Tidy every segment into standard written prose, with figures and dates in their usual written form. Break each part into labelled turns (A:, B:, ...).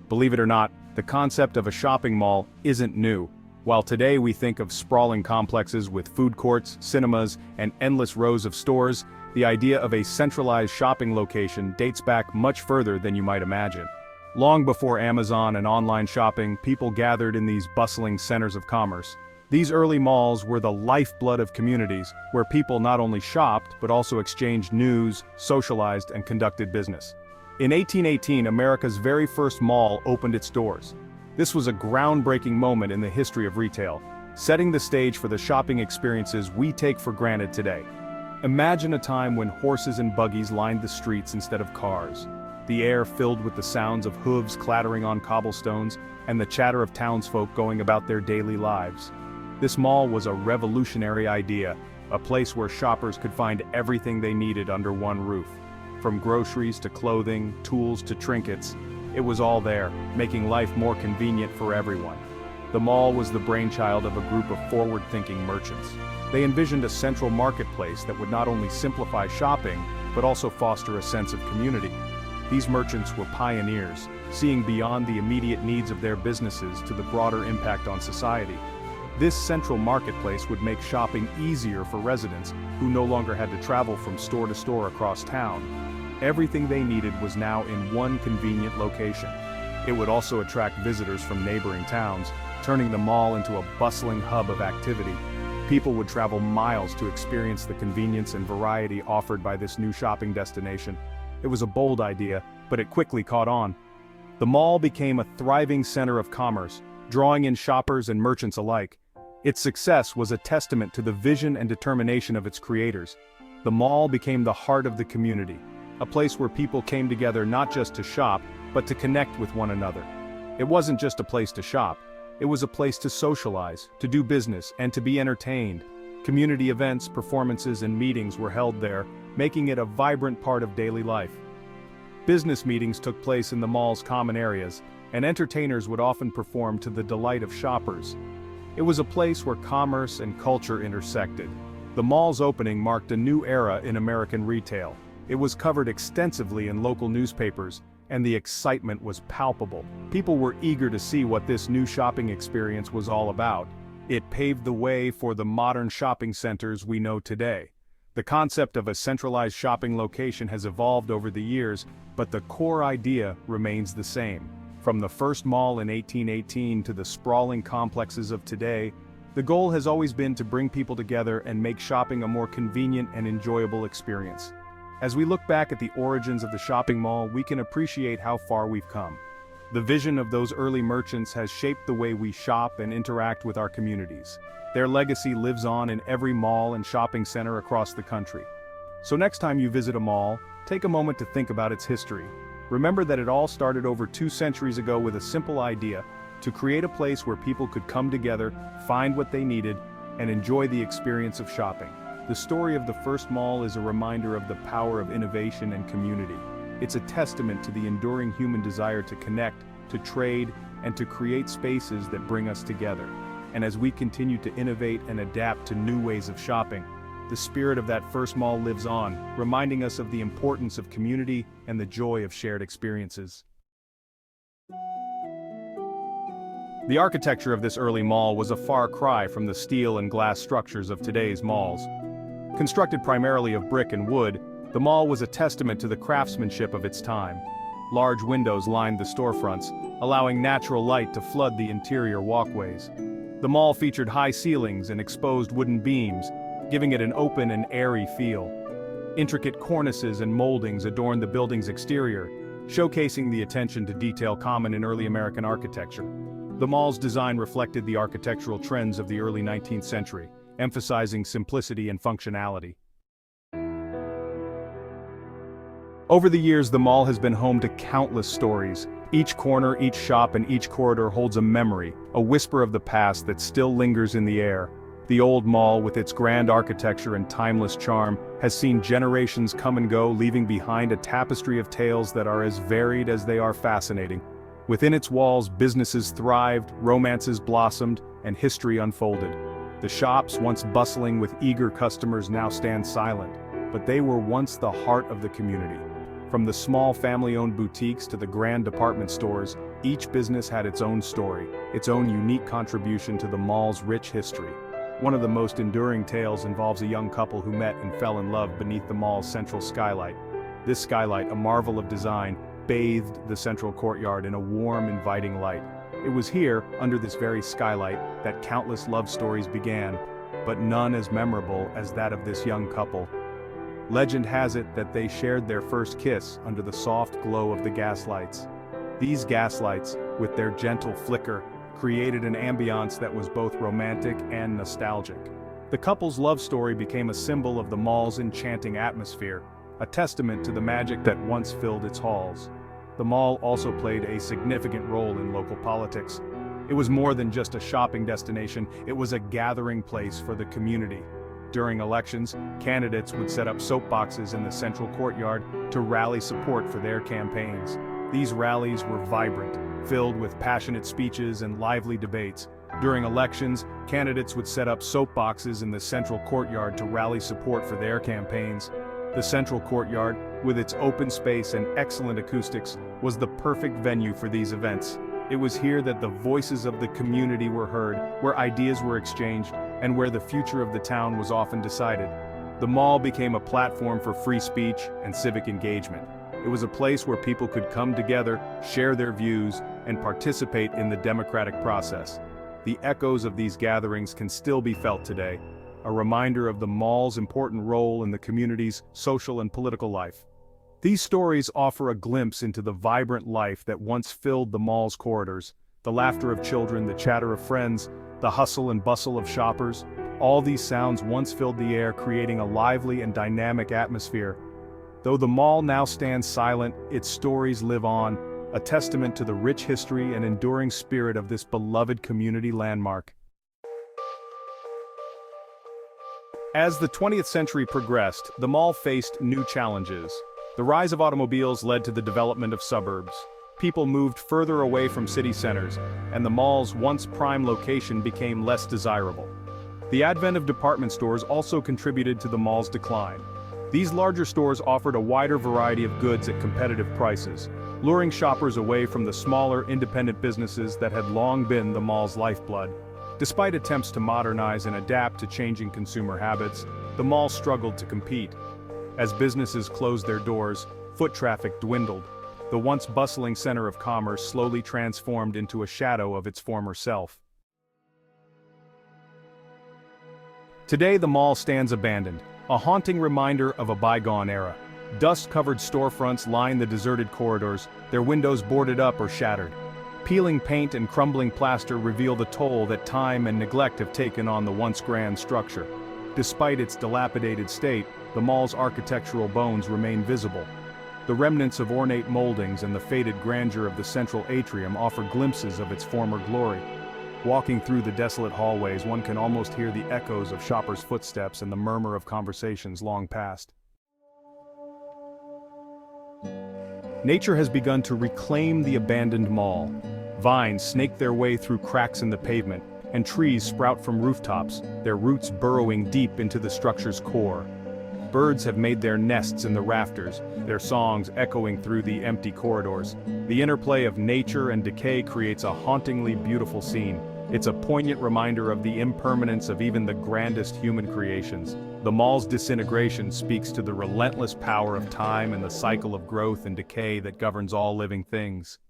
A: Believe it or not, the concept of a shopping mall isn't new. While today we think of sprawling complexes with food courts, cinemas, and endless rows of stores, the idea of a centralized shopping location dates back much further than you might imagine. Long before Amazon and online shopping, people gathered in these bustling centers of commerce. These early malls were the lifeblood of communities, where people not only shopped but also exchanged news, socialized, and conducted business. In 1818, America's very first mall opened its doors. This was a groundbreaking moment in the history of retail, setting the stage for the shopping experiences we take for granted today. Imagine a time when horses and buggies lined the streets instead of cars. The air filled with the sounds of hooves clattering on cobblestones and the chatter of townsfolk going about their daily lives. This mall was a revolutionary idea, a place where shoppers could find everything they needed under one roof. From groceries to clothing, tools to trinkets, it was all there, making life more convenient for everyone. The mall was the brainchild of a group of forward-thinking merchants. They envisioned a central marketplace that would not only simplify shopping, but also foster a sense of community. These merchants were pioneers, seeing beyond the immediate needs of their businesses to the broader impact on society. This central marketplace would make shopping easier for residents who no longer had to travel from store to store across town. Everything they needed was now in one convenient location. It would also attract visitors from neighboring towns, turning the mall into a bustling hub of activity. People would travel miles to experience the convenience and variety offered by this new shopping destination. It was a bold idea, but it quickly caught on. The mall became a thriving center of commerce, drawing in shoppers and merchants alike. Its success was a testament to the vision and determination of its creators. The mall became the heart of the community, a place where people came together not just to shop, but to connect with one another. It wasn't just a place to shop, it was a place to socialize, to do business, and to be entertained. Community events, performances, and meetings were held there, making it a vibrant part of daily life. Business meetings took place in the mall's common areas, and entertainers would often perform to the delight of shoppers. It was a place where commerce and culture intersected. The mall's opening marked a new era in American retail. It was covered extensively in local newspapers, and the excitement was palpable. People were eager to see what this new shopping experience was all about. It paved the way for the modern shopping centers we know today. The concept of a centralized shopping location has evolved over the years, but the core idea remains the same. From the first mall in 1818 to the sprawling complexes of today, the goal has always been to bring people together and make shopping a more convenient and enjoyable experience. As we look back at the origins of the shopping mall, we can appreciate how far we've come. The vision of those early merchants has shaped the way we shop and interact with our communities. Their legacy lives on in every mall and shopping center across the country. So next time you visit a mall, take a moment to think about its history. Remember that it all started over 2 centuries ago with a simple idea: to create a place where people could come together, find what they needed, and enjoy the experience of shopping. The story of the first mall is a reminder of the power of innovation and community. It's a testament to the enduring human desire to connect, to trade, and to create spaces that bring us together. And as we continue to innovate and adapt to new ways of shopping, the spirit of that first mall lives on, reminding us of the importance of community and the joy of shared experiences. The architecture of this early mall was a far cry from the steel and glass structures of today's malls. Constructed primarily of brick and wood, the mall was a testament to the craftsmanship of its time. Large windows lined the storefronts, allowing natural light to flood the interior walkways. The mall featured high ceilings and exposed wooden beams, giving it an open and airy feel. Intricate cornices and moldings adorned the building's exterior, showcasing the attention to detail common in early American architecture. The mall's design reflected the architectural trends of the early 19th century, emphasizing simplicity and functionality. Over the years, the mall has been home to countless stories. Each corner, each shop, and each corridor holds a memory, a whisper of the past that still lingers in the air. The old mall, with its grand architecture and timeless charm, has seen generations come and go, leaving behind a tapestry of tales that are as varied as they are fascinating. Within its walls, businesses thrived, romances blossomed, and history unfolded. The shops, once bustling with eager customers, now stand silent, but they were once the heart of the community. From the small family-owned boutiques to the grand department stores, Each business had its own story, its own unique contribution to the mall's rich history. One of the most enduring tales involves a young couple who met and fell in love beneath the mall's central skylight. This skylight, a marvel of design, bathed the central courtyard in a warm, inviting light. It was here, under this very skylight, that countless love stories began, but none as memorable as that of this young couple. Legend has it that they shared their first kiss under the soft glow of the gaslights. These gaslights, with their gentle flicker, created an ambiance that was both romantic and nostalgic. The couple's love story became a symbol of the mall's enchanting atmosphere, a testament to the magic that once filled its halls. The mall also played a significant role in local politics. It was more than just a shopping destination, it was a gathering place for the community. During elections, candidates would set up soapboxes in the central courtyard to rally support for their campaigns. These rallies were vibrant, filled with passionate speeches and lively debates. During elections, candidates would set up soapboxes in the central courtyard to rally support for their campaigns. The central courtyard, with its open space and excellent acoustics, was the perfect venue for these events. It was here that the voices of the community were heard, where ideas were exchanged, and where the future of the town was often decided. The mall became a platform for free speech and civic engagement. It was a place where people could come together, share their views, and participate in the democratic process. The echoes of these gatherings can still be felt today, a reminder of the mall's important role in the community's social and political life. These stories offer a glimpse into the vibrant life that once filled the mall's corridors, the laughter of children, the chatter of friends, the hustle and bustle of shoppers. All these sounds once filled the air, creating a lively and dynamic atmosphere. Though the mall now stands silent, its stories live on, a testament to the rich history and enduring spirit of this beloved community landmark. As the 20th century progressed, the mall faced new challenges. The rise of automobiles led to the development of suburbs. People moved further away from city centers, and the mall's once prime location became less desirable. The advent of department stores also contributed to the mall's decline. These larger stores offered a wider variety of goods at competitive prices, luring shoppers away from the smaller, independent businesses that had long been the mall's lifeblood. Despite attempts to modernize and adapt to changing consumer habits, the mall struggled to compete. As businesses closed their doors, foot traffic dwindled. The once bustling center of commerce slowly transformed into a shadow of its former self. Today the mall stands abandoned, a haunting reminder of a bygone era. Dust-covered storefronts line the deserted corridors, their windows boarded up or shattered. Peeling paint and crumbling plaster reveal the toll that time and neglect have taken on the once grand structure. Despite its dilapidated state, the mall's architectural bones remain visible. The remnants of ornate moldings and the faded grandeur of the central atrium offer glimpses of its former glory. Walking through the desolate hallways, one can almost hear the echoes of shoppers' footsteps and the murmur of conversations long past. Nature has begun to reclaim the abandoned mall. Vines snake their way through cracks in the pavement, and trees sprout from rooftops, their roots burrowing deep into the structure's core. Birds have made their nests in the rafters, their songs echoing through the empty corridors. The interplay of nature and decay creates a hauntingly beautiful scene. It's a poignant reminder of the impermanence of even the grandest human creations. The mall's disintegration speaks to the relentless power of time and the cycle of growth and decay that governs all living things.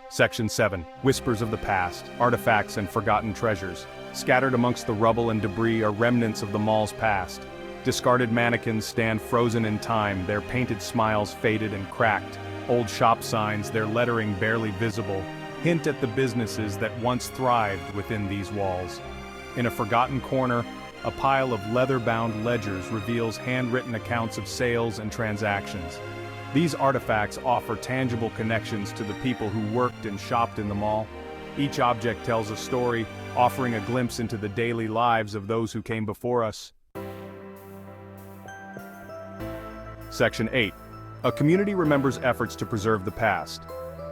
A: Section 7. Whispers of the past, artifacts and forgotten treasures. Scattered amongst the rubble and debris are remnants of the mall's past. Discarded mannequins stand frozen in time, their painted smiles faded and cracked. Old shop signs, their lettering barely visible, hint at the businesses that once thrived within these walls. In a forgotten corner, a pile of leather-bound ledgers reveals handwritten accounts of sales and transactions. These artifacts offer tangible connections to the people who worked and shopped in the mall. Each object tells a story, offering a glimpse into the daily lives of those who came before us. Section 8. A community remembers efforts to preserve the past.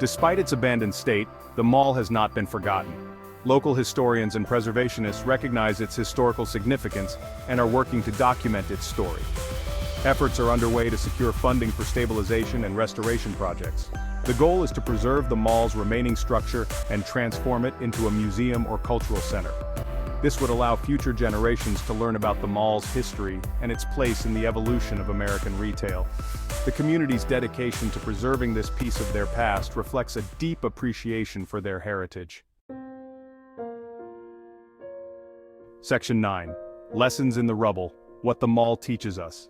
A: Despite its abandoned state, the mall has not been forgotten. Local historians and preservationists recognize its historical significance and are working to document its story. Efforts are underway to secure funding for stabilization and restoration projects. The goal is to preserve the mall's remaining structure and transform it into a museum or cultural center. This would allow future generations to learn about the mall's history and its place in the evolution of American retail. The community's dedication to preserving this piece of their past reflects a deep appreciation for their heritage. Section 9. Lessons in the Rubble: What the Mall Teaches Us.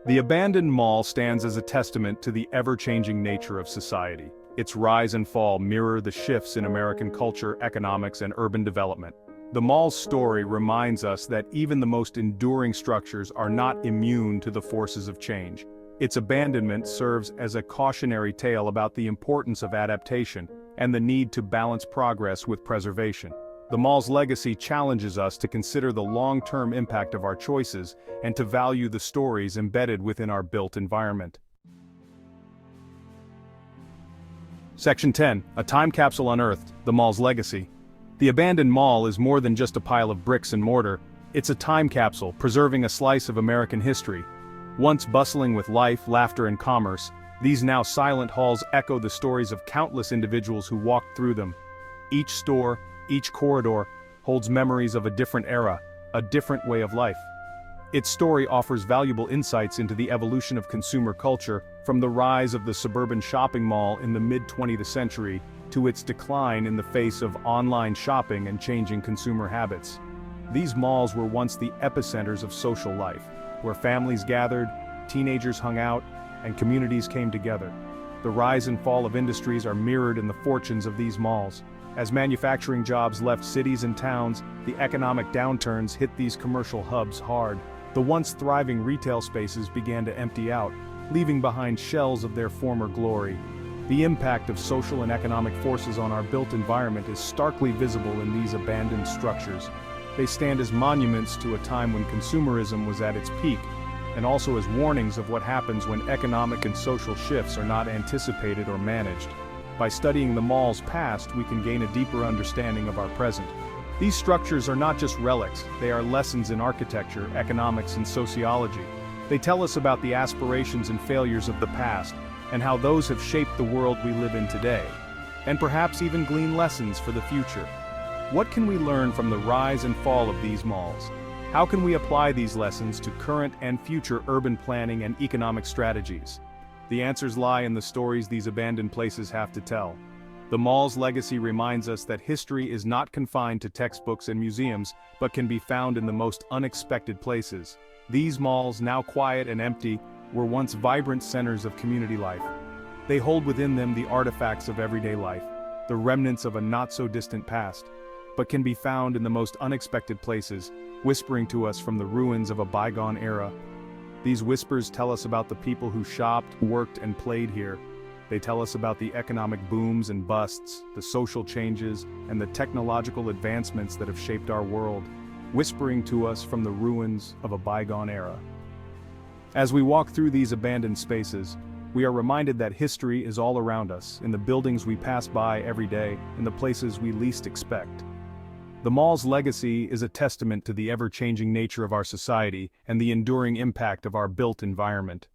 A: The abandoned mall stands as a testament to the ever-changing nature of society. Its rise and fall mirror the shifts in American culture, economics, and urban development. The mall's story reminds us that even the most enduring structures are not immune to the forces of change. Its abandonment serves as a cautionary tale about the importance of adaptation and the need to balance progress with preservation. The mall's legacy challenges us to consider the long-term impact of our choices and to value the stories embedded within our built environment. Section 10. A time capsule unearthed: The mall's legacy. The abandoned mall is more than just a pile of bricks and mortar. It's a time capsule, preserving a slice of American history. Once bustling with life, laughter, and commerce, these now silent halls echo the stories of countless individuals who walked through them. Each store, each corridor, holds memories of a different era, a different way of life. Its story offers valuable insights into the evolution of consumer culture, from the rise of the suburban shopping mall in the mid-20th century to its decline in the face of online shopping and changing consumer habits. These malls were once the epicenters of social life, where families gathered, teenagers hung out, and communities came together. The rise and fall of industries are mirrored in the fortunes of these malls. As manufacturing jobs left cities and towns, the economic downturns hit these commercial hubs hard. The once thriving retail spaces began to empty out, leaving behind shells of their former glory. The impact of social and economic forces on our built environment is starkly visible in these abandoned structures. They stand as monuments to a time when consumerism was at its peak, and also as warnings of what happens when economic and social shifts are not anticipated or managed. By studying the mall's past, we can gain a deeper understanding of our present. These structures are not just relics, they are lessons in architecture, economics, and sociology. They tell us about the aspirations and failures of the past, and how those have shaped the world we live in today, and perhaps even glean lessons for the future. What can we learn from the rise and fall of these malls? How can we apply these lessons to current and future urban planning and economic strategies? The answers lie in the stories these abandoned places have to tell. The mall's legacy reminds us that history is not confined to textbooks and museums, but can be found in the most unexpected places. These malls, now quiet and empty, were once vibrant centers of community life. They hold within them the artifacts of everyday life, the remnants of a not-so-distant past, but can be found in the most unexpected places, whispering to us from the ruins of a bygone era. These whispers tell us about the people who shopped, worked, and played here. They tell us about the economic booms and busts, the social changes, and the technological advancements that have shaped our world, whispering to us from the ruins of a bygone era. As we walk through these abandoned spaces, we are reminded that history is all around us, in the buildings we pass by every day, in the places we least expect. The mall's legacy is a testament to the ever-changing nature of our society and the enduring impact of our built environment.